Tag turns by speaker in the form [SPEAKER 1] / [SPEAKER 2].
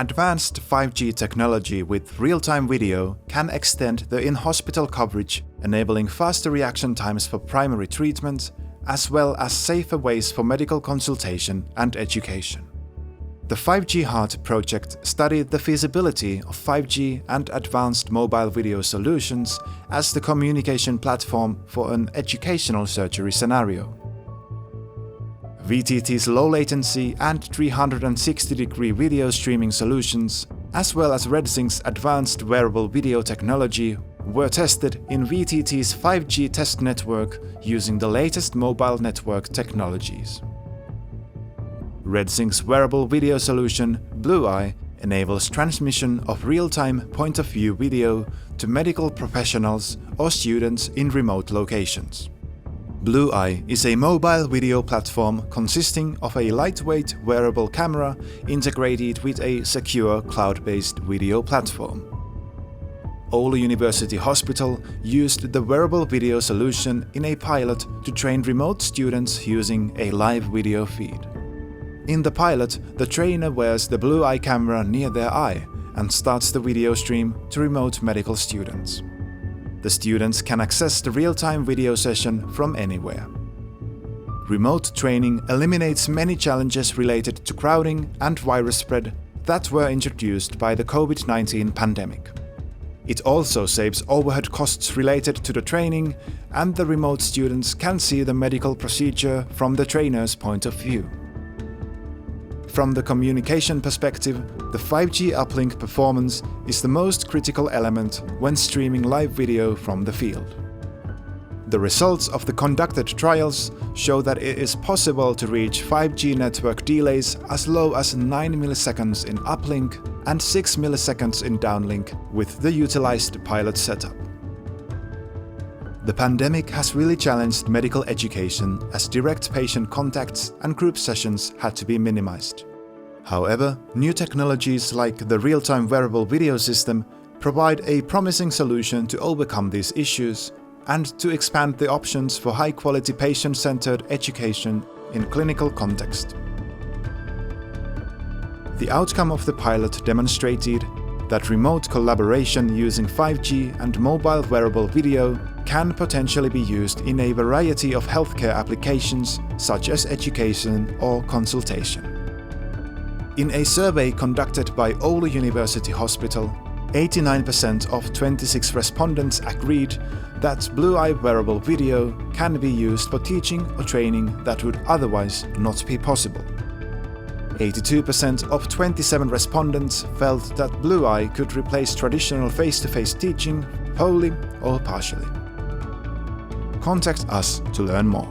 [SPEAKER 1] Advanced 5G technology with real-time video can extend the in-hospital coverage, enabling faster reaction times for primary treatment, as well as safer ways for medical consultation and education. The 5G Heart project studied the feasibility of 5G and advanced mobile video solutions as the communication platform for an educational surgery scenario. VTT's low latency and 360-degree video streaming solutions, as well as RedZinc's advanced wearable video technology, were tested in VTT's 5G test network using the latest mobile network technologies. RedZinc's wearable video solution, BlueEye, enables transmission of real-time point-of-view video to medical professionals or students in remote locations. BlueEye is a mobile video platform consisting of a lightweight wearable camera integrated with a secure cloud-based video platform. Oulu University Hospital used the wearable video solution in a pilot to train remote students using a live video feed. In the pilot, the trainer wears the BlueEye camera near their eye and starts the video stream to remote medical students. The students can access the real-time video session from anywhere. Remote training eliminates many challenges related to crowding and virus spread that were introduced by the COVID-19 pandemic. It also saves overhead costs related to the training, and the remote students can see the medical procedure from the trainer's point of view. From the communication perspective, the 5G uplink performance is the most critical element when streaming live video from the field. The results of the conducted trials show that it is possible to reach 5G network delays as low as 9 milliseconds in uplink and 6 milliseconds in downlink with the utilized pilot setup. The pandemic has really challenged medical education as direct patient contacts and group sessions had to be minimized. However, new technologies like the real-time wearable video system provide a promising solution to overcome these issues and to expand the options for high-quality patient-centered education in clinical context. The outcome of the pilot demonstrated that remote collaboration using 5G and mobile wearable video can potentially be used in a variety of healthcare applications such as education or consultation. In a survey conducted by Oulu University Hospital, 89% of 26 respondents agreed that BlueEye wearable video can be used for teaching or training that would otherwise not be possible. 82% of 27 respondents felt that BlueEye could replace traditional face-to-face teaching wholly or partially. Contact us to learn more.